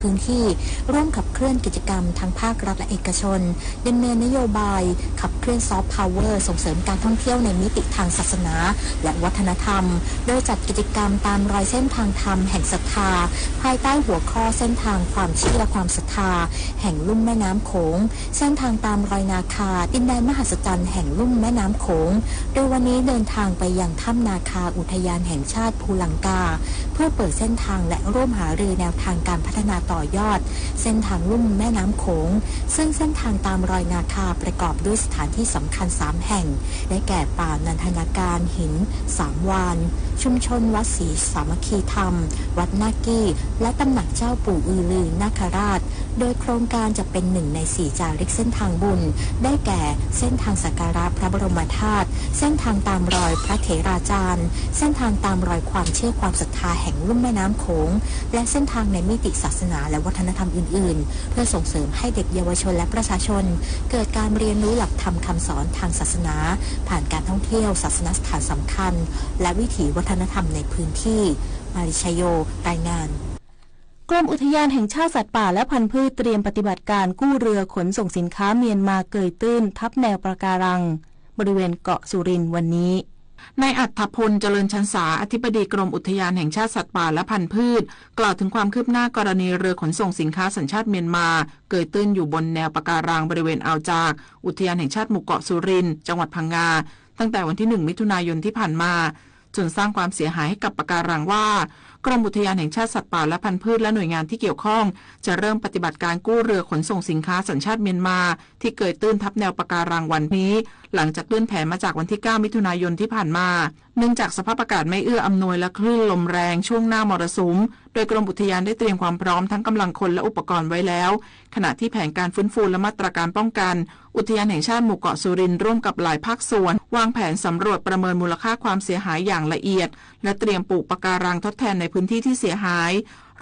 พื้นที่ร่วมขับเคลื่อนกิจกรรมทั้งภาครัฐและเอกชนดำเนินนโยบายขับเคลื่อนซอฟต์พาวเวอร์ส่งเสริมการท่องเที่ยวในมิติทางศาสนาและวัฒนธรรมโดยจัดกิจกรรมตามรอยเส้นทางธรรมแห่งศรัทธาภายใต้หัวข้อเส้นทางความเชื่อความศรัทธาแห่งลุ่มแม่น้ำโขงเส้นทางตามรอยนาคาดินแดนมหัศจรรย์แห่งลุ่มแม่น้ำโขงโดยวันนี้เดินทางไปยังถ้ำนาคาอุทยานแห่งชาติภูลังกาเพื่อเปิดเส้นทางและร่วมหารือแนวทางการพัฒนาต่อยอดเส้นทางลุ่มแม่น้ำโขงซึ่งเส้นทางตามรอยนาคาประกอบด้วยสถานที่สำคัญ3แห่งได้แก่ป่านันทนาการหิน3วานชุมชนวัดศรีสามัคคีธรรมวัดนากี้และตำหนักเจ้าปู่อือลือนาคราชโดยโครงการจะเป็น1 ใน 4จาริกเส้นทางบุญได้แก่เส้นทางสักการะพระบรมธาตุเส้นทางตามรอยพระเถราจารย์เส้นทางตามรอยความเชื่อความศรัทธาแห่งลุ่มแม่น้ำโขงและเส้นทางในมิติศาสนาและวัฒนธรรมอื่นๆเพื่อส่งเสริมให้เด็กเยาวชนและประชาชนเกิดการเรียนรู้หลักธรรมคำสอนทางศาสนาผ่านการท่องเที่ยวศาสนสถานสำคัญและวิถีวัฒนธรรมในพื้นที่มาริชโยรายงานกรมอุทยานแห่งชาติสัตว์ป่าและพันธุ์พืชเตรียมปฏิบัติการกู้เรือขนส่งสินค้าเมียนมาเกยตื้นทับแนวปะการังบริเวณเกาะสุรินทร์วันนี้นายอัฏฐพลเจริญชันษาอธิบดีกรมอุทยานแห่งชาติสัตว์ป่าและพันธุ์พืชกล่าวถึงความคืบหน้ากรณีเรือขนส่งสินค้าสัญชาติเมียนมาเกยตื้นอยู่บนแนวปะการังบริเวณอ่าวจากอุทยานแห่งชาติหมู่เกาะสุรินทร์จังหวัดพังงาตั้งแต่วันที่1 มิถุนายนที่ผ่านมาจนสร้างความเสียหายให้กับปะการังว่ากรมอุทยานแห่งชาติสัตว์ป่าและพันธุ์พืชและหน่วยงานที่เกี่ยวข้องจะเริ่มปฏิบัติการกู้เรือขนส่งสินค้าสัญชาติเมียนมาที่เกยตื้นทับแนวปะการังวันนี้หลังจากเลื่อนแผนมาจากวันที่9 มิถุนายนที่ผ่านมาเนื่องจากสภาพอากาศไม่เอื้ออำนวยและคลื่นลมแรงช่วงหน้ามรสุมโดยกรมอุทยานได้เตรียมความพร้อมทั้งกำลังคนและอุปกรณ์ไว้แล้วขณะที่แผนการฟื้นฟูและมาตรการป้องกันอุทยานแห่งชาติหมู่เกาะสุรินทร์ร่วมกับหลายภาคส่วนวางแผนสำรวจประเมินมูลค่าความเสียหายอย่างละเอียดและเตรียมปลูกปะการังทดแทนในพื้นที่ที่เสียหาย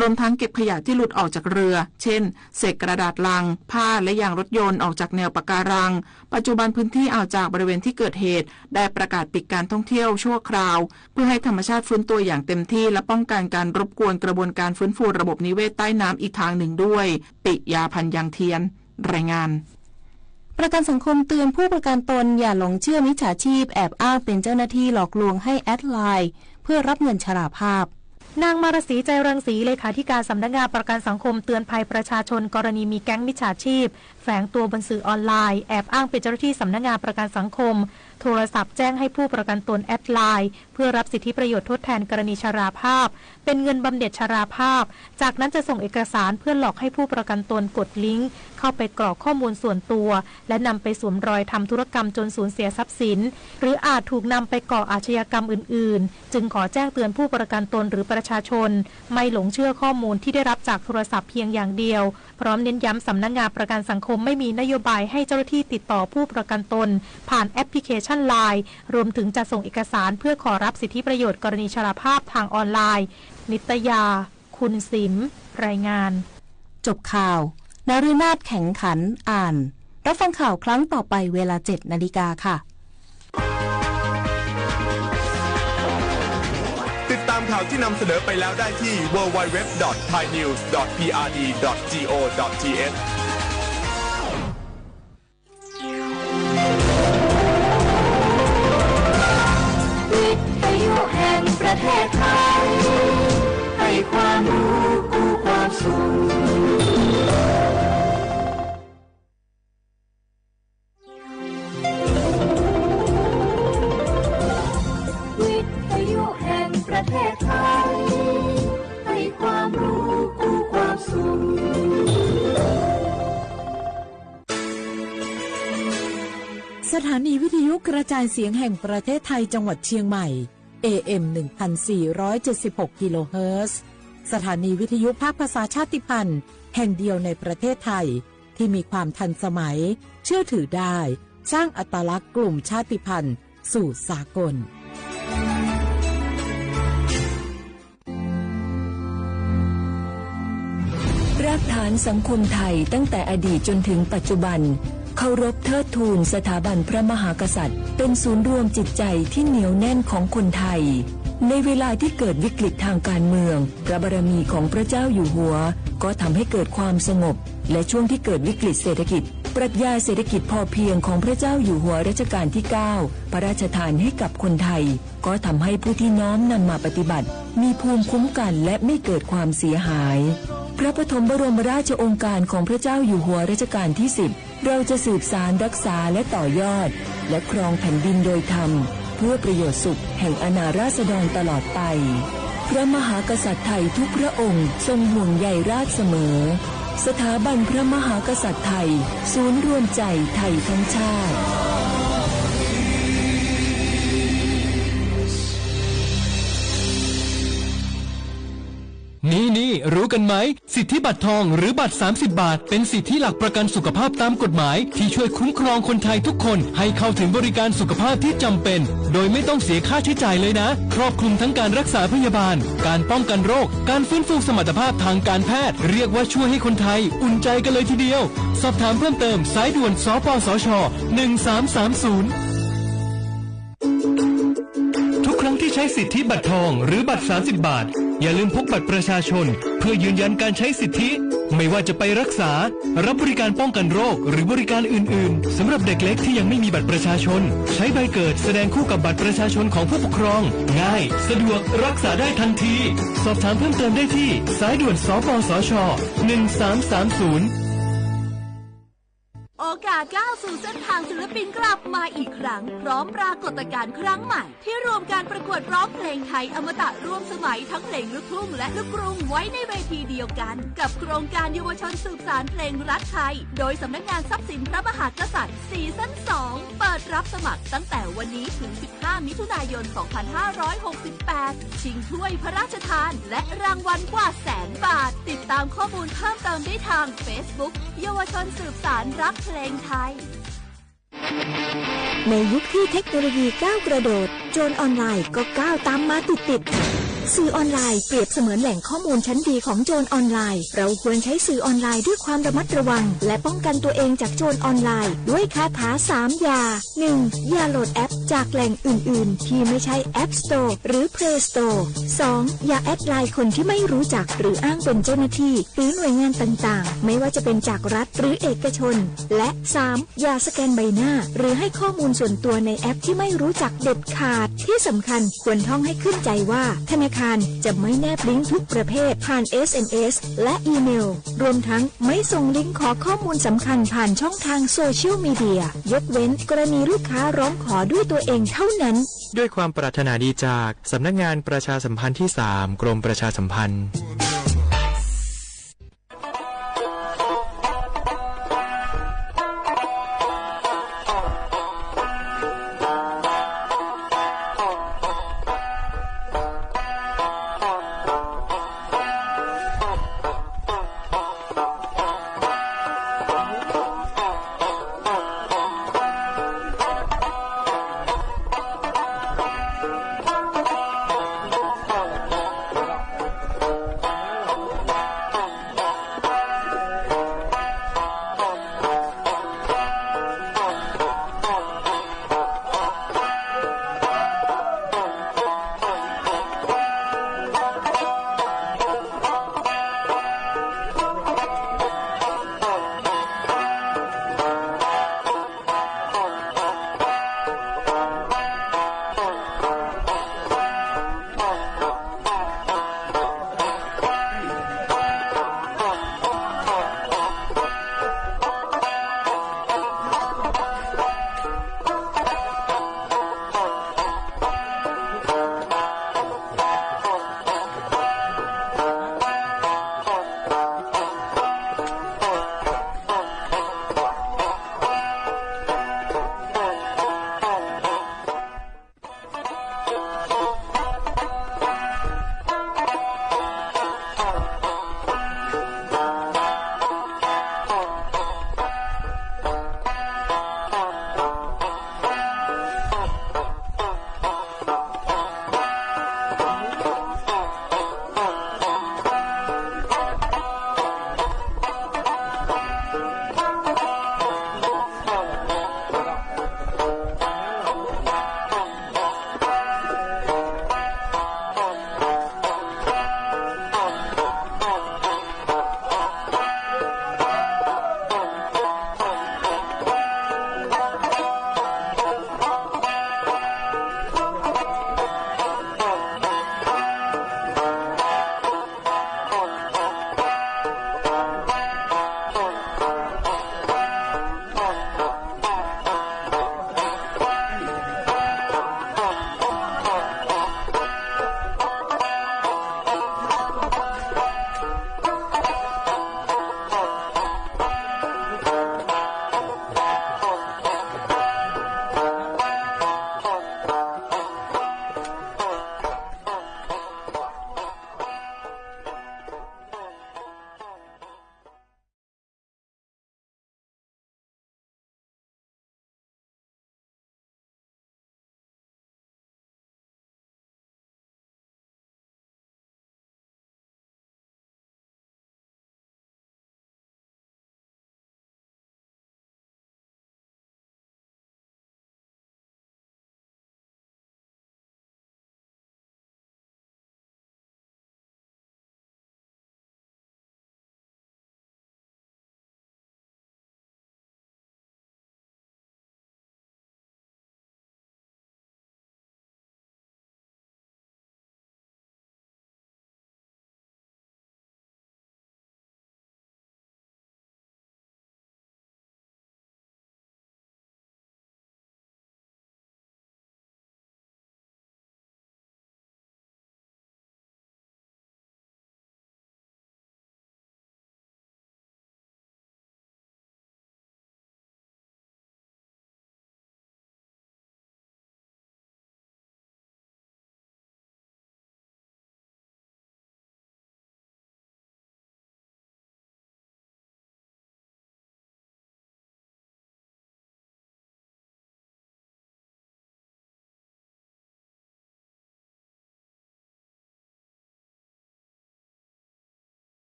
รวมทั้งเก็บขยะที่หลุดออกจากเรือเช่นเศษกระดาษลังผ้าและยางรถยนต์ออกจากแนวปะการังปัจจุบันพื้นที่อ่าวจากบริเวณที่เกิดเหตุได้ประกาศปิดการท่องเที่ยวชั่วคราวเพื่อให้ธรรมชาติฟื้นตัวอย่างเต็มที่และป้องกันการรบกวนกระบวนการฟื้นฟูระบบนิเวศใต้น้ำอีกทางหนึ่งด้วยปิยาพันธ์ยังเทียนรายงานประกันสังคมเตือนผู้ประกันตนอย่าหลงเชื่อมิจฉาชีพแอบอ้างเป็นเจ้าหน้าที่หลอกลวงให้แอดไลน์เพื่อรับเงินชราภาพนางมารศรีใจรังสีเลขาธิการสำนักงานประกันสังคมเตือนภัยประชาชนกรณีมีแก๊งมิจฉาชีพแฝงตัวบนสื่อออนไลน์แอบอ้างเป็นเจ้าหน้าที่สำนักงานประกันสังคมโทรศัพท์แจ้งให้ผู้ประกันตนแอดไลน์เพื่อรับสิทธิประโยชน์ทดแทนกรณีชราภาพเป็นเงินบำเหน็จชราภาพจากนั้นจะส่งเอกสารเพื่อหลอกให้ผู้ประกันตนกดลิงก์เข้าไปกรอกข้อมูลส่วนตัวและนำไปสวมรอยทำธุรกรรมจนสูญเสียทรัพย์สินหรืออาจถูกนำไปก่ออาชญากรรมอื่นๆจึงขอแจ้งเตือนผู้ประกันตนหรือประชาชนไม่หลงเชื่อข้อมูลที่ได้รับจากโทรศัพท์เพียงอย่างเดียวพร้อมเน้นย้ำสำนักงานประกันสังคมไม่มีนโยบายให้เจ้าหน้าที่ติดต่อผู้ประกันตนผ่านแอปพลิเคชัน LINE รวมถึงจะส่งเอกสารเพื่อขอรับสิทธิประโยชน์กรณีชราภาพทางออนไลน์นิตยาคุณสิมรายงานจบข่าวนฤนาถแข็งขันอ่านรับฟังข่าวครั้งต่อไปเวลา 7:00 น.ค่ะติดตามข่าวที่นำเสนอไปแล้วได้ที่ www.thainews.prd.go.th วิทยุแห่งประเทศไทยให้ความรู้กู้ความสุขวิทยุแห่งประเทศไทยให้ความรู้กู้ความสุขสถานีวิทยุกระจายเสียงแห่งประเทศไทยจังหวัดเชียงใหม่ AM 1476 กิโลเฮิรตซ์สถานีวิทยุภาคภาษาชาติพันธุ์แห่งเดียวในประเทศไทยที่มีความทันสมัยเชื่อถือได้สร้างอัตลักษณ์กลุ่มชาติพันธุ์สู่สากลรากฐานสังคมไทยตั้งแต่อดีตจนถึงปัจจุบันเคารพเทิดทูนสถาบันพระมหากษัตริย์เป็นศูนย์รวมจิตใจที่เหนียวแน่นของคนไทย ในเวลาที่เกิดวิกฤตทางการเมืองพระบารมีของพระเจ้าอยู่หัวก็ทำให้เกิดความสงบและช่วงที่เกิดวิกฤตเศรษฐกิจปรัชญาเศรษฐกิจพอเพียงของพระเจ้าอยู่หัวรัชกาลที่ 9 พระราชทานให้กับคนไทยก็ทำให้ผู้ที่น้อมนำมาปฏิบัติมีภูมิคุ้มกันและไม่เกิดความเสียหายพระปฐมบรมราชโองการของพระเจ้าอยู่หัวรัชกาลที่ 10เราจะสืบสานรักษาและต่อยอดและครองแผ่นดินโดยธรรมเพื่อประโยชน์สุขแห่งอาณาราษฎรตลอดไปพระมหากษัตริย์ไทยทุกพระองค์ทรงห่วงใยราชเสมอสถาบันพระมหากษัตริย์ไทยศูนย์รวมใจไทยทั้งชาตินี่รู้กันไหมสิทธิบัตรทองหรือบัตร30 บาทเป็นสิทธิหลักประกันสุขภาพตามกฎหมายที่ช่วยคุ้มครองคนไทยทุกคนให้เข้าถึงบริการสุขภาพที่จำเป็นโดยไม่ต้องเสียค่าใช้จ่ายเลยนะครอบคลุมทั้งการรักษาพยาบาลการป้องกันโรคการฟื้นฟูสมรรถภาพทางการแพทย์เรียกว่าช่วยให้คนไทยอุ่นใจกันเลยทีเดียวสอบถามเพิ่มเติมสายด่วนสปสช1330ทุกครั้งที่ใช้สิทธิบัตรทองหรือบัตร30 บาทอย่าลืมพกบัตรประชาชนเพื่อยืนยันการใช้สิทธิไม่ว่าจะไปรักษารับบริการป้องกันโรคหรือบริการอื่นๆสำหรับเด็กเล็กที่ยังไม่มีบัตรประชาชนใช้ใบเกิดแสดงคู่กับบัตรประชาชนของผู้ปกครองง่ายสะดวกรักษาได้ทันทีสอบถามเพิ่มเติมได้ที่สายด่วนสปสช1330โอกาสก้าวสู่เส้นทางศิลปินกลับมาอีกครั้งพร้อมปรากฏการณ์ครั้งใหม่ที่รวมการประกวดร้องเพลงไทยอมตะร่วมสมัยทั้งเพลงลูกทุ่งและลูกกรุงไว้ในเวทีเดียวกันกับโครงการเยาวชนสืบสานเพลงรักไทยโดยสำนักงานทรัพย์สินพระมหากษัตริย์ซีซั่น 2 เปิดรับสมัครตั้งแต่วันนี้ถึง 15 มิถุนายน 2568 ชิงถ้วยพระราชทานและรางวัลกว่า100,000 บาทติดตามข้อมูลเพิ่มเติมได้ทาง Facebook เยาวชนสืบสานรักเพลงไทยในยุคที่เทคโนโลยีก้าวกระโดดโจรออนไลน์ก็ก้าวตามมาติดสื่อออนไลน์เปรียบเสมือนแหล่งข้อมูลชั้นดีของโจรออนไลน์เราควรใช้สื่อออนไลน์ด้วยความระมัดระวังและป้องกันตัวเองจากโจรออนไลน์ด้วยคาถา3อย่า 1. อย่าโหลดแอปจากแหล่งอื่นๆที่ไม่ใช่ App Store หรือ Play Store 2. อย่าแอดไลน์คนที่ไม่รู้จักหรืออ้างเป็นเจ้าหน้าที่หรือหน่วยงานต่างๆไม่ว่าจะเป็นจากรัฐหรือเอกชนและ 3. อย่าสแกนใบหน้าหรือให้ข้อมูลส่วนตัวในแอปที่ไม่รู้จักเด็ดขาดที่สำคัญควรท่องให้ขึ้นใจว่าธนาคารจะไม่แนบลิงก์ทุกประเภทผ่าน SMS และอีเมลรวมทั้งไม่ส่งลิงก์ขอข้อมูลสำคัญผ่านช่องทางโซเชียลมีเดียยกเว้นกรณีลูกค้าร้องขอด้วยตัวเองเท่านั้นด้วยความปรารถนาดีจากสำนักงานประชาสัมพันธ์ที่ 3 กรมประชาสัมพันธ์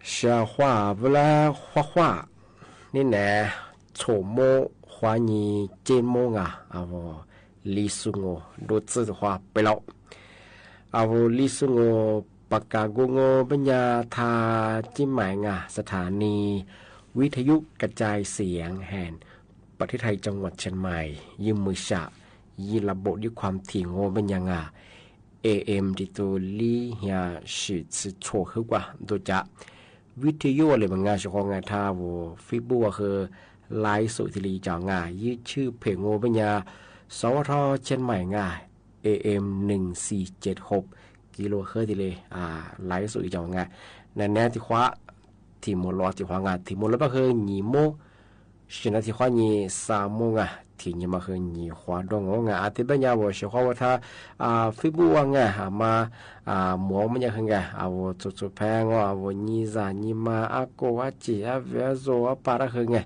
说话不来画画，你呢？丑摸花你芥末啊，我李叔我都知的话不了，我李叔我ปากกาโกโง่ปัญญาทาจิ้มหมายงาสถานีวิทยุกระจายเสียงแห่งประเทศไทยจังหวัดเชียงใหม่ยืมมือฉะยีระบบด้วยความถี่โง่ปัญญางา AM ที่ตัวลีเฮียสืบโชว์ขึ้นกว่าโดยจะวิทยุอะไรบางงานเฉพาะงานท่าวัวฟิบัวคือไลฟ์สุทิลีจ่องายืดชื่อเพลงโง่ปัญญาสวทเชียงใหม่งา AM 1476กิโลเฮิรตซ์เลยไลฟ์สุดจังงาในแนวที่คว้าที่มลที่คว้างาที่มลก็คือหนีโมชนะที่คว้าหนีสามโมงที่นี่มาคือหนีคว้าดงงาที่เป็นยาวเชื่อว่าถ้าฟิบูวงามาหมอมันยังไงจุดแพงนี่ซานี่มาโกอาจิเวโซปาระคือไง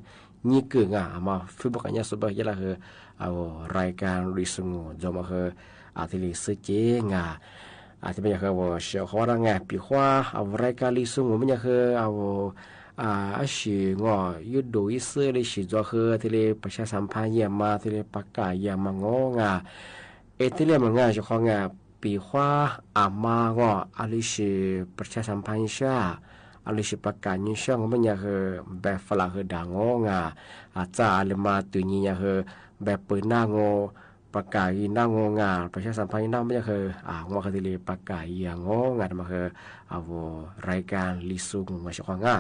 นี่เก่งมาฟิบูกันยังสุดยอดละคือรายการริสุงจอมาคือที่ลิสเจงที่เป็นอย่างว่าเชื่อว่าไงปีว่ารายการลิสุงมันยังคือสิงยุดดูอิสเลยสิจ้าคือที่เลยประชาสัมพันธ์เยี่ยมมาที่เลยประกาศเยี่ยมมางที่เลยมันเชื่อว่าปีว่ามาลิสิประชาสัมพันธ์เชื่อลิสิประกาศยิ่งเชื่อมันยังคือแบบฝรั่งคือด่างจ้าเลยมาตัวนี้ยังคือแบบเปิดหน้างประกาศหน้างงาประชาสัมพันธ์หน้าไม่ใช่คือว่าคดีเลยประกาศอย่างงาแต่มาคือรายการลิซุงมาช่วยงา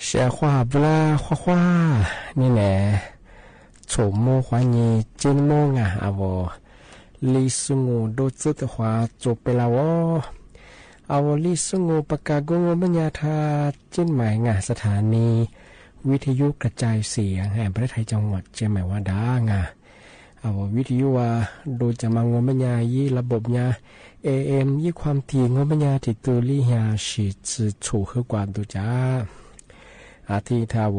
เชื่อว่าเวลาว่านี่แหละโฉมโมควานีเจนโมงลิสุงูโดจุดหัวจบไปแล้วลิสุงูประกาศกงบัญญาธาเจนหมายสถานีวิทยุกระจายเสียงแห่งประเทศไทยจังหวัดเชียงใหม่ว่าดวิทยุว่าโดยจะมางบัญญายี่ระบบยา AM ยี่ความถี่งบัญญาติดตัวลิฮาชิจือถูกขึ้นกว่าดูจ้าที่ทาว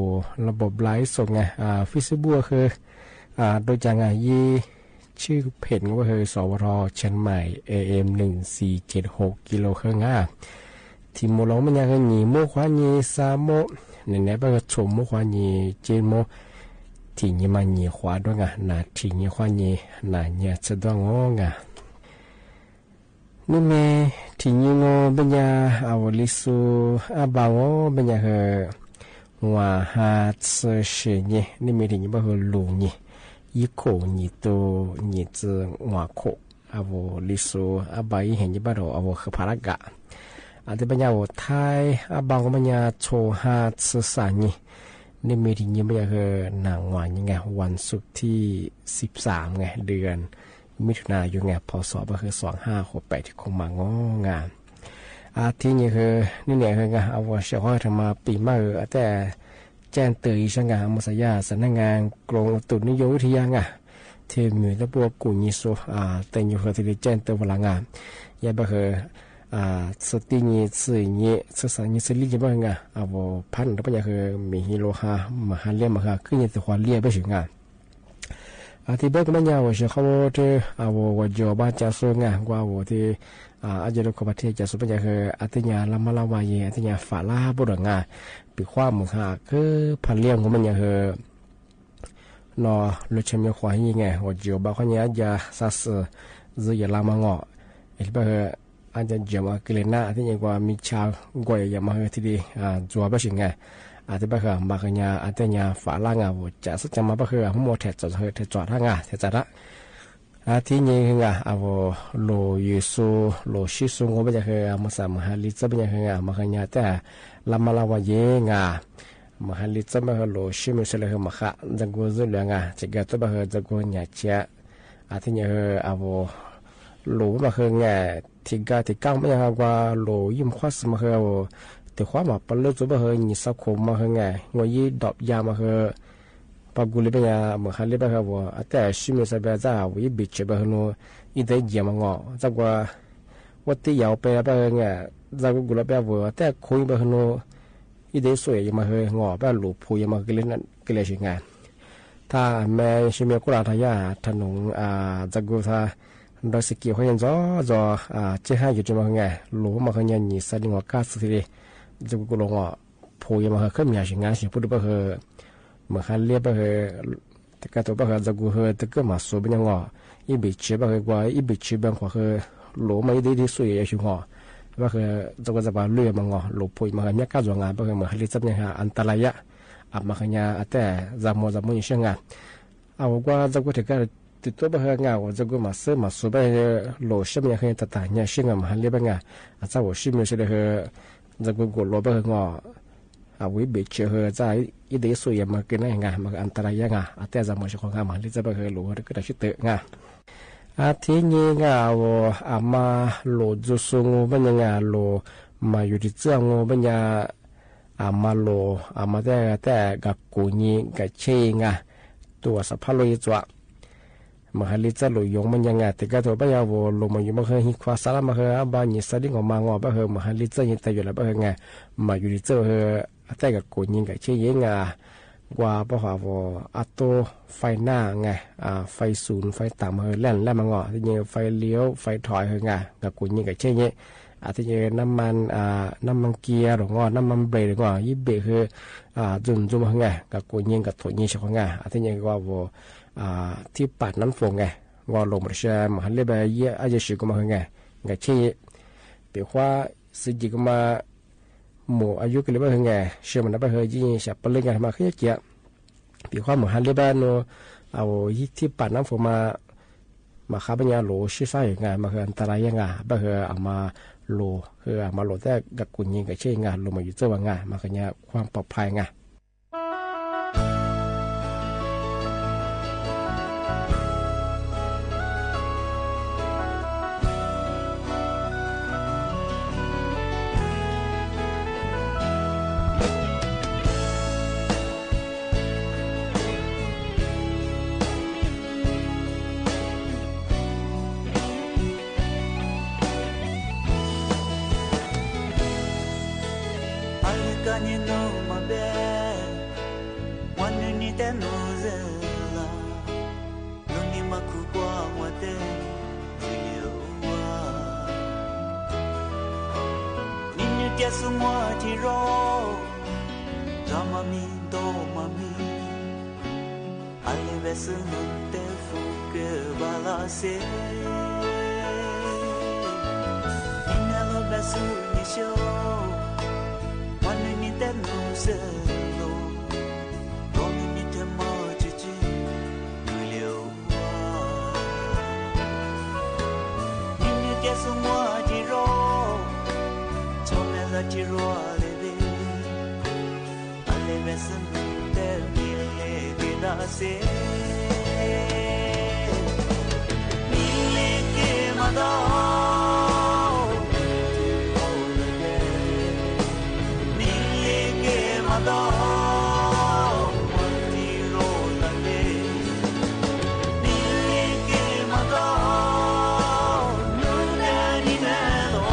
ระบบไลฟ์สดไงฟิสิบัวคือโดยจากยี่ช ชื่อเพจว่าคือสวทเชียงใหม่ AM 1476กิโลเฮิรตซ์ที่โมลงมันยังหนีโมควานีซาโมเนี่ยเป็นชมโมควานีเจโมที่นี่มันหนีขวาด้วยไงน่ะที่นี่ควานีน่ะเนี่ยจะต้องงงอ่ะนี่แม่ที่นี่งอเป็นยาเอาลิสูอาบาวเป็นยาเหอว่าหาเสเชนี่นี่มีที่นี่บ่เหอลูนี่一口你都你只外口啊我历史啊把一现一把头啊我和帕拉嘎啊这边我太啊帮我们家抽哈吃啥呢นี่มีที่นี่ไม่ใช่หนังวันยังไงวันศุกร์ที่13ไงเดือนมิถุนายนไงพศก็คือ2568ที่คงมางงานที่นี่คือนี่เนี่ยคือไงเอาว่าเชื่อว่าทำมาปีใหม่แต่แจ้งเตือนอีสังหามุสยาสำนักงานกรมอุตุนิยมวิทยาที่มีระบบกุญยิโซแต่อยู่ที่แจ้งเตือนพลังงานยาบ่คือสตินี้สื่อนี้สื่อสารนี้สื่อลีจะบ้างเอาพันธุ์แล้วเป็นอย่างคือมีฮิโรฮามหาเลียมหาขึ้นยังจะความเลียไปถึงที่เบิกมันยาวว่าเขาที่เอาว่าจอบาจะสู้กว่าว่าที่อาจจะรู้ประเทศจะสู้เป็นอย่างคืออัตยาลามาลาวายอัตยาฝาลาบุรุษปีความมือหาคือพันเลี้ยงของมันอย่างคือนอลุชมีควายยังไงว่าจอบาเขาเนี่ยจะสัสซื้อยาลามางอเห็นป่ะอาจจะเจอมาเกลียน่าที่ยังว่ามีชาวก่อยอย่ามาที่ดีจัวไปถึงไงอาจจะไปเหรอมาขยาอาจจะยาฝาล่างว่าจะสักจะมาไปเหรอหัวแถจอดเหรอแถจอดทั้งแถจอดละที่นี่คือเอาโลยูซูโลชิซุงก็ไม่ใช่คือมาสามหาลิจะไม่ใช่คือมาขยาแต่ลามาลาวเยงมหาลิจะไม่คือโลชิมุสเลคือมาขะจังกูจุเรื่องจะเกิดตัวไปคือจังกูหยาเชียที่นี่คือเอาโลมาคือไงที่ก้าวไม่ใช่ว่าโลยิ่งคว้าสมาคือแต่ความมาปลุกตัวไปคือนิสัยคมมาคือไงว่ายี่ดอกยามาคือปากุลิเป็นยาเหมือนเขาเรียกว่าแต่ชิมิสเบจ้าวิบิชไปคือโนอีเดียมังอจากว่าที่ยาวไปไปไงจากกุลไปว่าแต่คุยไปคือโนอีเดียสวยยังมาคืองอไปหลุดพูยังมาเกลียนเกลียชิงไงถ้าแม่ชิมิกุลาทายาถนนจากกุท่าโดยสกิลเขายังจ่อเจ้าให้อยู่จังมาไงหลุดมาคือยังหนีสัตว์งอกาสุดที่จากกุลงอพูยังมาคือขึ้นมีชิงไงชิพูดไปคือเมื่อเขาเรียกไปคือแต่ก็ตัวไปคือจะกูคือแต่ก็มาสู้เป็นยังไงอีบิชไปคือกว่าอีบิชเป็นกว่าคือหลูไม่ได้ที่สวยอย่างชิงหัวไปคือจะก็จะมาเลื่อยมังงอหลูพูมาคือเนี่ยก้าวงานไปคือเมื่อเขาเรียกจะเนี่ยอันตรายะอับมาคือเนี่ยแต่จำจำยิ่งเชื่องานเอาว่าจะกูถึงก็ติดตัวไปคืองานว่าจะกูมาซื้อมาสู้ไปหลูชิมเนี่ยคือตัดต่างเนี่ยเชื่องมาเขาเรียกไปงานอาจจะว่าชิมเนี่ยคือจะกูกดลบไปคืองอวิบิชเหอใจอีเดียสวยมาเกินได้ไงมาอันตรายยังไงแต่จะมาชของงานมันที่จะไปเหอหลูก็ได้ชิดเตะไงที่นี่ไงว่ามาโลจุสุงเป็นยังไงโลมาอยู่ที่เจ้างเป็นยังมาโลมาแต่กับกูนี่กับเชงไงตัวสภาพโลยจัวมาฮัลิจะโลยงมันยังไงแต่ก็ตัวไปยาวโลมาอยู่มาเคยหิควาสารมาเคยบ้านยี่สดิ้งออกมางอไปเหอมาฮัลิจะยังแต่อยู่แล้วไปเหอไงมาอยู่ที่เจ้าเหอแต่กับกูยิงกับเชี่ยงกว่าเพราะว่าอัตโตไฟหน้าไงไฟศูนย์ไฟต่ำเฮอแล่นแล้วมันงอที่นี่ไฟเลี้ยวไฟถอยเฮอไงกับกูยิงกับเชี่ยงที่นี่น้ำมันเกียร์หรืองอน้ำมันเบรกหรืองอยี่เบรกคือจุ่มเฮอไงกับกูยิงกับถั่วยิงเฉพาะไงที่นี่ก็ว่าที่ปัดน้ำฝนไงงอลงมาเชื่อมหันเรียบเยี่ยอาจจะชิก็มาเฮอไงกับเชี่ยเปียกว่าสิ่งที่ก็มาหมู่อายุกันเลยว่าไงเชื่อมันนะไปเฮยยิ่งฉับปนเล่นกันมาขึ้นเยอะปีความหมู่ฮันเล่บ้านโนเอาที่ปัดน้ำฝนมาข้าปัญญาโหลชิซ่าอย่างไงมาเฮอันตรายยังไงไปเฮเอามาโหลมาโหลแต่กับกุญยิงกับเชี่ยงานลงมาอยู่เจ้าว่างไงมาขยันความปลอดภัยไง Alcani no mabe Wanu ni te nozela Nuni makukwa get some more tiro Ramami do mami Alivesu no te fuke balase Inelo besu nisho Wanu ni te no selo Domi ni te mojichi Nulio Nini get some more tiro Tomela tiro aleve Aleve sunte mille gidase Mille ke mada Mille ke mada Tiro lage Mille ke mada Nunani nelo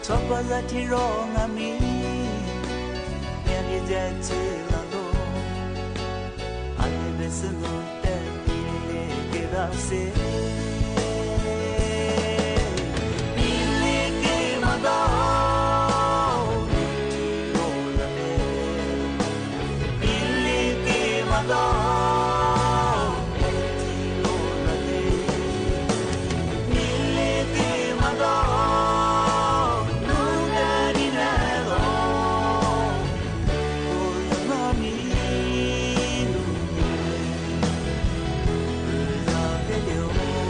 Topaz at wrong a me Nearly dead till alone I listen to them give us it Mille ke mada Mille ke mada Mille ke mada Thank you.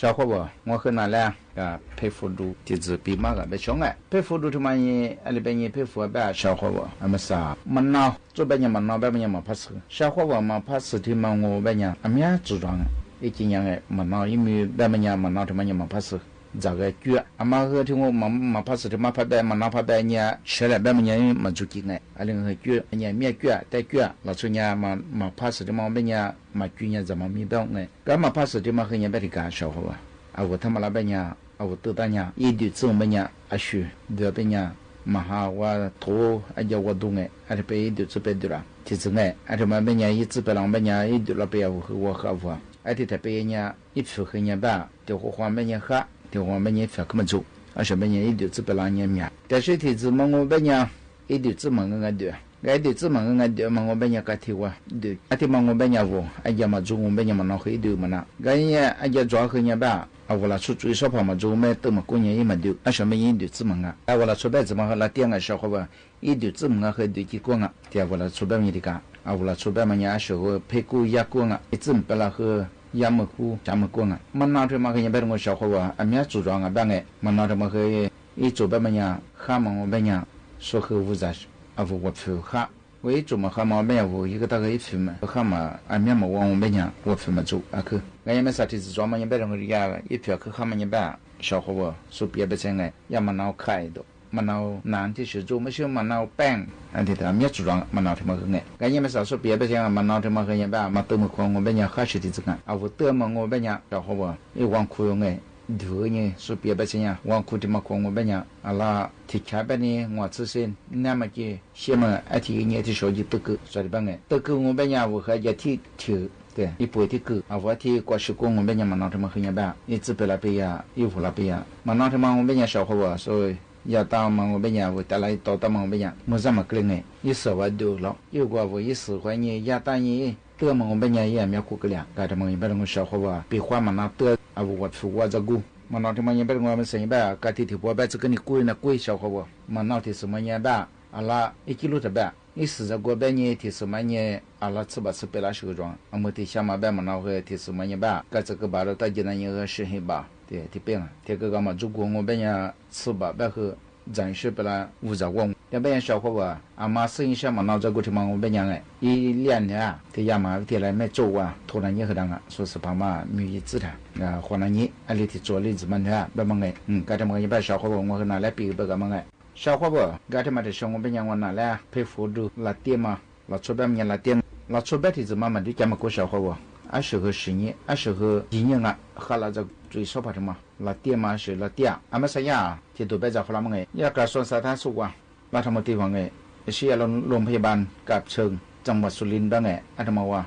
小伙伴，我很难了啊，佩服度体质比马个别凶哎，佩服度他妈你阿里边你佩服别小伙伴，俺们啥门闹做别人门闹别人嘛怕死，小伙伴嘛怕死的嘛我别人俺们也组装一几年哎门闹因为别人门闹他妈你嘛怕死。这个脚，俺妈和听我妈怕死的妈怕白，妈拿怕白呢，吃了别么呢没足劲哎，阿另个脚，呢面脚带脚，老出呢妈怕死的妈别呢妈脚呢怎么没到哎，干嘛怕死的妈和呢别的干小伙吧，啊我他妈那边呢，啊我得到呢，一对字么呢，啊许这边呢，嘛哈我头啊叫我动哎，啊这边一对字别对了，其实哎，啊这么边呢一字别啷边呢一对了别我和我，啊这边呢一出和呢吧，就和黄边呢喝。就我们也发这么做，而且每年一丢子不让人面，但是体质嘛，我每年一丢子嘛个丢，一丢子嘛个丢嘛，我每年个提我丢，啊提嘛我每年我，哎呀嘛做我每年嘛拿回丢嘛那，个人哎呀抓回人吧，啊我来出最少跑嘛做没得嘛过年也没丢，啊什么一丢子嘛个，哎我来出白子嘛和那点个小伙伴，一丢子嘛和丢几光啊，第二我来出白你的干，啊我来出白嘛伢时候配股也光啊，一直不来和。也没苦，也没过啊！我拿着嘛，个人别我小伙吧，俺们组装啊，别个，我拿着嘛个一做别么样，哈嘛我别样，说和无杂事，啊我付哈，我一做嘛哈嘛别我一个大概一付嘛，哈嘛俺们嘛我别样，我付嘛做啊去，俺也没啥体子装嘛，也别人个人一票去哈嘛也别小伙吧，说别别成个，也嘛拿开的。嘛闹难的是做么些嘛闹病，安的他们组装嘛闹他们个哎，俺也没啥说别别讲嘛闹他们个也罢，嘛都没看我别人还是的这个，啊我得嘛我别人小伙吧，一往苦用哎，头呢说别别讲往苦的嘛看我别人，啊啦提开别呢我自身那么个些嘛爱提呢的小鸡得个，说的别个得个我别人我还也提提。对，一波的狗，啊，我提过去过我别人嘛闹他们很一般，一直别那边呀，一户那边呀，嘛闹他们我别人小伙吧，所以。要到嘛我别人我带来到嘛我别人没这么个人一说我丢了有过我一时怀念要当你得嘛我别人也没过个量干的嘛一般我小伙吧比花嘛那得啊我出我这个嘛那他妈一般我们生意吧干的我把这个你贵那贵小伙吧嘛那的什么年吧啊啦1 kilo 的吧你是这个半年的什么年啊啦吃吧吃别啦手装啊我的下嘛吧嘛那个的什么年吧干这个吧了大家那一个实行吧对，这边啊，这个嘛，如果我别人吃吧，别和暂时不来无着我，要别人小伙吧，阿妈生意上嘛，闹这个地方我别人哎，1-2年啊，这亚嘛，这来没做啊，突然也和他啊，说是怕嘛，没意思的，啊，换了你，阿里的做例子嘛的，别么哎，该他们一般小伙吧，我和拿来比别个么哎，小伙吧，该他们的小我别人我拿来配辅助拉点嘛，拉出别么拉点，拉出别的子嘛嘛就这么个小伙吧。20和10年，20和1年啊，哈拉这最少怕什么？拉点嘛是拉点，俺们啥呀？这都别在湖南么哎，也该说沙滩说啊，那他们地方哎，是要โรงพยาบาลกับเชิงจังหวัดสุรินทร์บ้างไงอาตมาว่า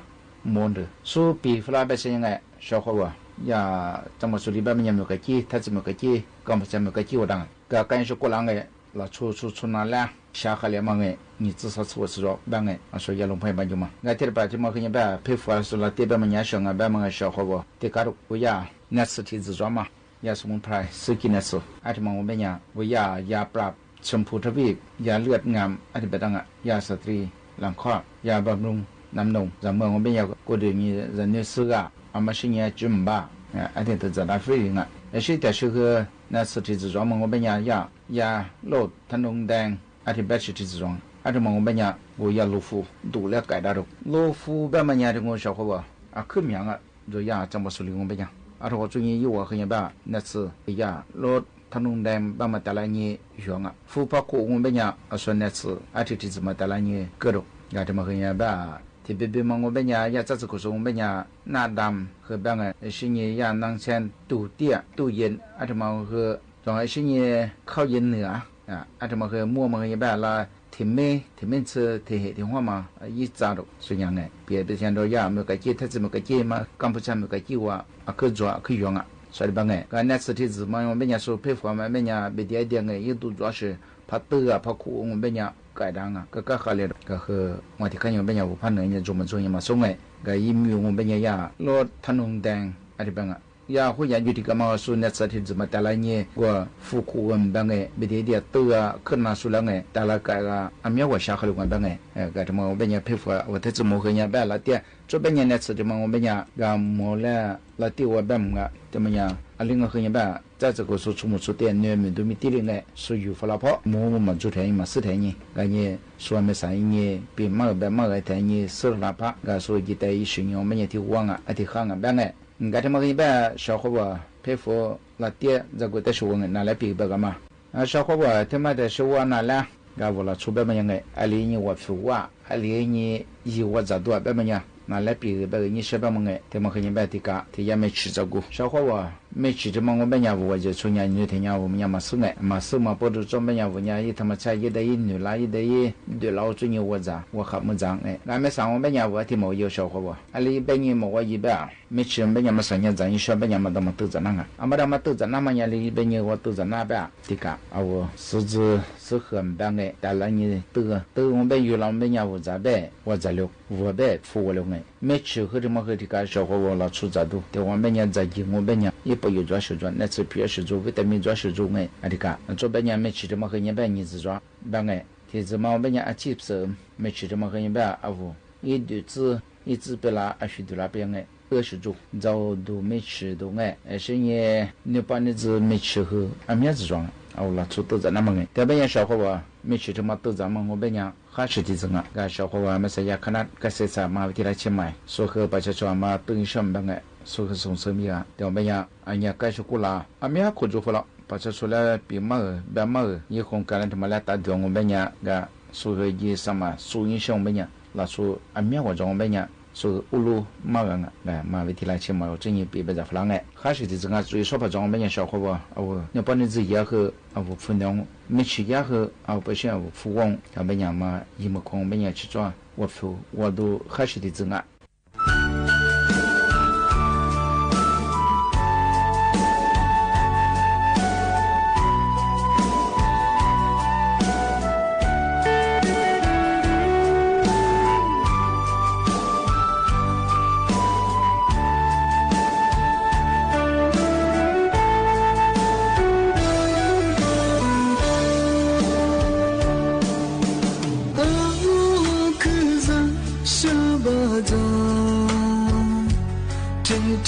โมนเดสู้ปีฟลาเบสยังไงชาวเขาว่าอย่าจังหวัดสุรินทร์บ้านมันยังมีกะจี้ถ้าจะมีกะจี้ก็มันจะมีกะจี้ว่าดังก็การ说过来哎，那出哪来？下海来嘛哎，你至少吃我吃着办哎，啊说要龙盘办就嘛，俺这边就嘛跟人办配服啊，说了这边嘛年生啊，办嘛小伙不，这嘎都不呀，那次体自装嘛，也是我们派司机那次，俺这嘛我们呀，我呀ปรับชมพูทวียาเลือดงามอันที่เป็นต่างยาสตรีหลังคลอดยาบำรุงน้ำนมจากเมือง我们要过的你人的事啊，俺们是年准吧，อันที่都在那费用啊，而且但是个那次体自装嘛，我们呀肉腾龙蛋。อาทิตย์แบบที่จะร้องอาทิตย์มองแบบนี้กูอยากลูฟูดูแลไก่ดาวลูฟูแบบนี้ที่กูชอบเขาว่าขึ้นยังจะอยากจะมาสุริงแบบนี้อาทิตย์ว่าจุดนี้อยู่ว่าเขาอย่างแบบนั่นสิอยากรถถนนแดงแบบมาแต่ละนี้อย่างฟูพักกูแบบนี้ส่วนนั่นสิอาทิตย์ที่จะมาแต่ละนี้ก็ดูอยากจะมาเขาอย่างแบบที่เบบมองแบบนี้อยากจะจะกูส่งแบบนี้หน้าดำคือแบบนี้สิ่งนี้อยากนั่งเช่นตู้เตี้ยตู้เย็นอาทิตย์มองคือตรงไอ้สิ่งนี้เข้าเย็นเหนืออาจจะมาคือมั่วมาคือแบบละที่ไม่เชื่อที่เหตุที่ว่ามายี่จ้าดูส่วนยังไงเปลี่ยนไปเช่นโดยยาเมื่อกี้ถ้าจะเมื่อกี้มากัมพูชาเมื่อกี้ว่าคือจั่วคือยอง所以办个那次体质嘛我们家说配合嘛们家别点个一都主要是怕得啊怕苦我们家改良啊个好了个和我ที่看我们家我怕人家做么做嘛送个个一米我们家呀รถถนนแดงอะไรบ้างยาหัวยาอยู่ที่กำมาสุนัขสัตว์ที่จะมาแต่ละเนี่ยว่าฟูคูมันบางไงไม่ได้เดียตัวขึ้นมาสุดแล้วไงแต่ละกายก็อามีว่าชาขลุ่มกันบางไงก็จะมาเป็นเนี่ยเพื่อว่าถ้าจะมองเห็นเนี่ยแบบละเดียจะเป็นเนี่ยเนี่ยจะมาเป็นเนี่ยก็มองแล้วละที่ว่าแบบมันจะมันเนี่ย另外很吧，在这个说出没出店内面都没地里哎，属于发了跑，我做天嘛4天呢，俺也说没3年，比马个天呢4了跑，俺说一代1年我们也挺旺啊，还挺好啊，办哎，俺他妈很吧，小伙伴佩服那爹这个的时候拿来比干嘛？小伙伴他妈的时候拿来，俺我了出百么样哎，2年我付啊，2年1我咋多百么样？拿来比个你10百么哎，他们很白的干，他也没吃这个。小伙伴没吃这么我们家我就从年女天家我们家嘛4哎，嘛4嘛不都专门家我家一他妈才一代一女啦，一代一对老主人我咋我还没长哎，俺们上我们家我挺没有小伙伴，俺里100年么我100，没吃我们家嘛3年长，一小百年嘛他们都在那个，俺们他妈都在那么家里100年我都在那边的干，啊我是指是很棒哎，但là你都我们有了我们家我咋办，我咋了500付我了哎，没吃和这么和这个小伙伴了出咋都，对我们家在给我们家也不有抓手抓，那次皮手抓，维他命抓手抓哎，啊这个做半年没吃这么和100年子抓，棒哎，这怎么我们家啊几次没吃这么和100啊我一对子一次被啦20多啦变哎。20种，早都没吃都哎，是也你把那只没吃后，俺面子装，啊我拉出都在那么哎，但别人小伙伴没吃这么都在么，我别人还是的整啊，个小伙伴们是也可能个谁啥嘛提来去买，说和把这装嘛等什么哎，说和送生米啊，对别人俺也该是过啦，俺面可做不了，把这出来比毛白毛，以后可能他妈来打掉我别人个，说和一什么收影响别人，拉出俺面我装别人。说乌鲁马人啊，马为提来起码正业别在弗朗哎，还是的这个最少把装备人小伙伴，我那把你自己和我分量没吃也和不想我付光，他们人嘛一么空没人去装，我付我都还是的这个。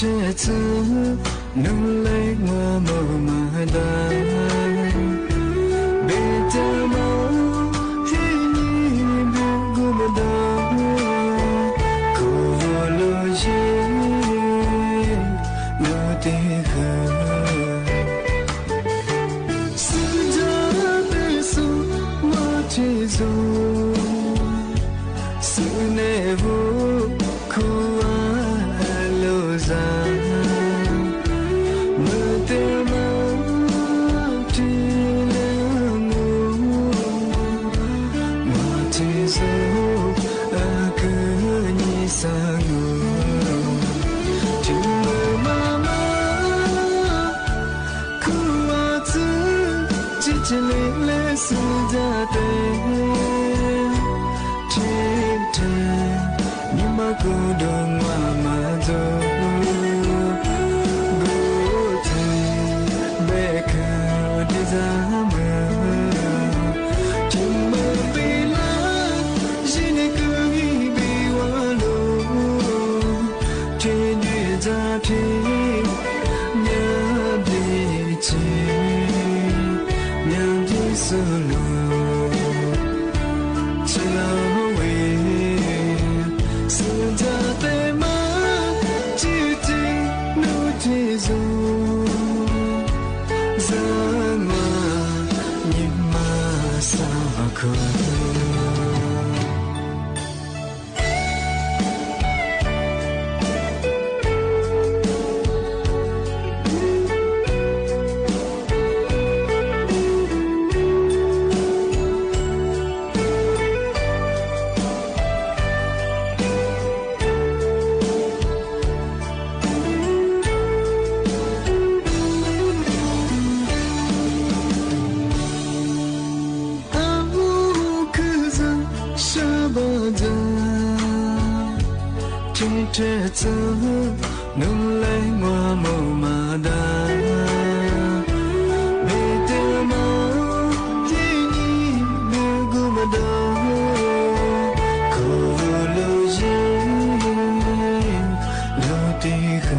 这次努力我们买单，别的梦给你别顾不到，可路线路的河，是这的路我去走，是那步苦啊。这次努力我们马达，别的梦给你别顾不到，可路线路的河，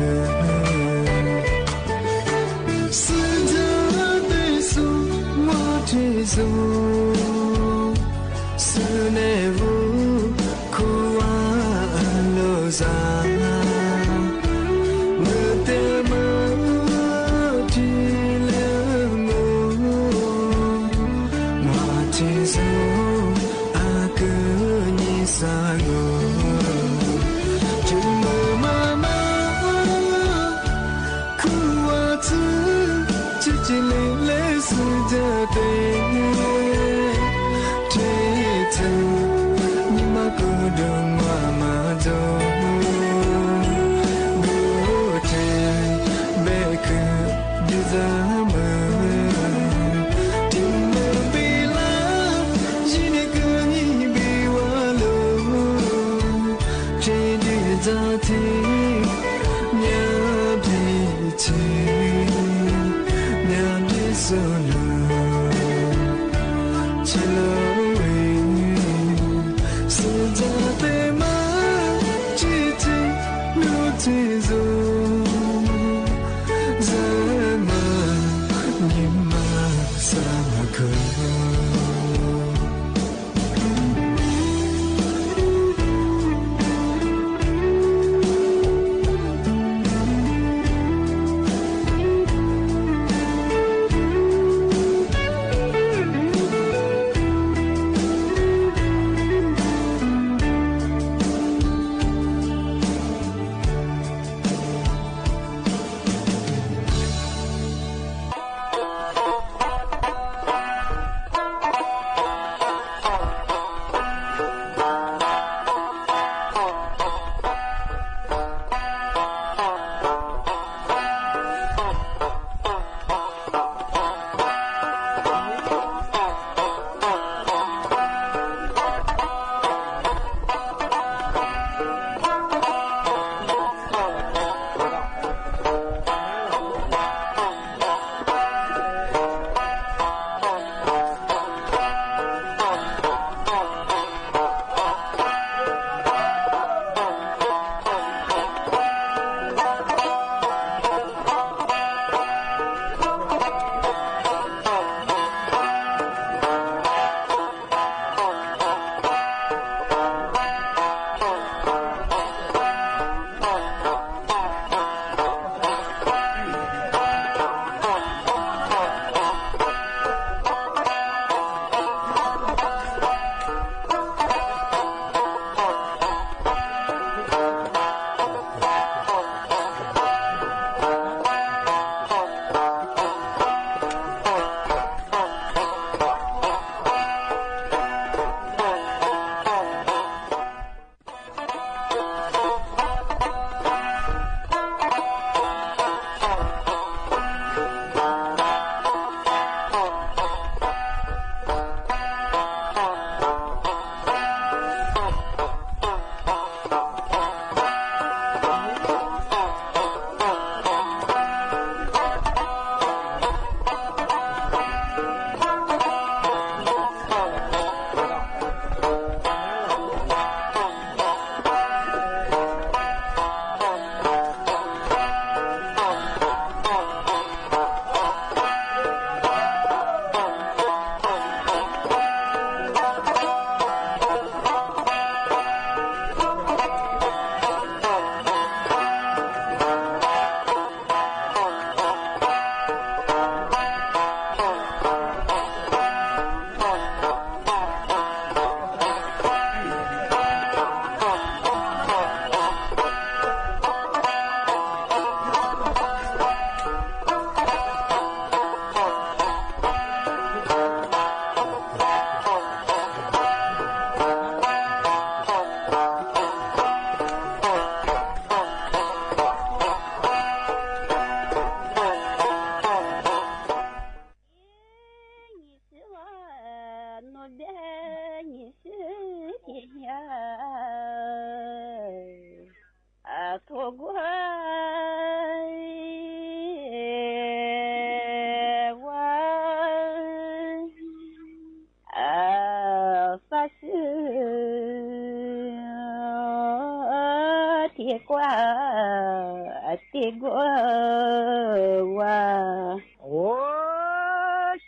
我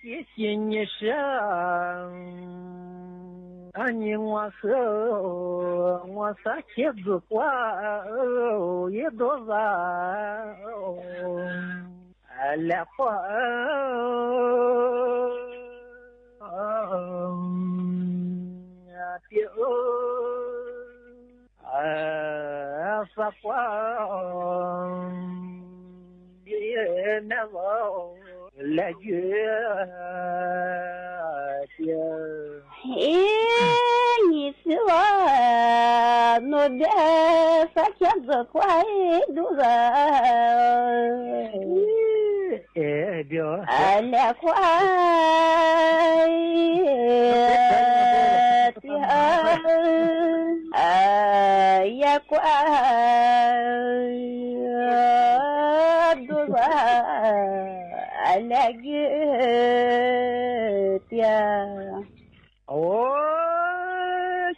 谢谢你生你我是我啥妻子过一多少来过啥过也没有来句你是我那边啥天子快多少来快也快多少来个爹哦，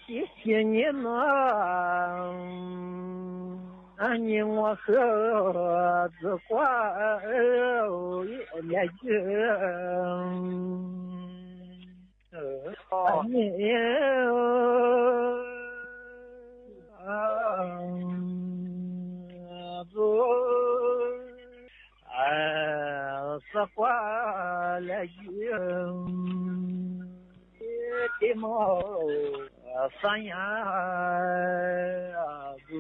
谢谢你呢，你我和子花来个，你子花来个。的毛三呀子，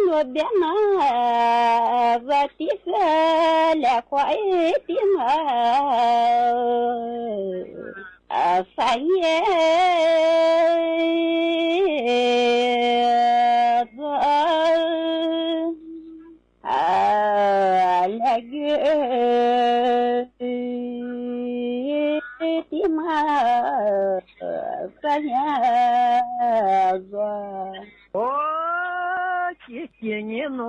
那边那我的个来快的嘛，三爷子来个。的嘛，三年子，谢谢你呢。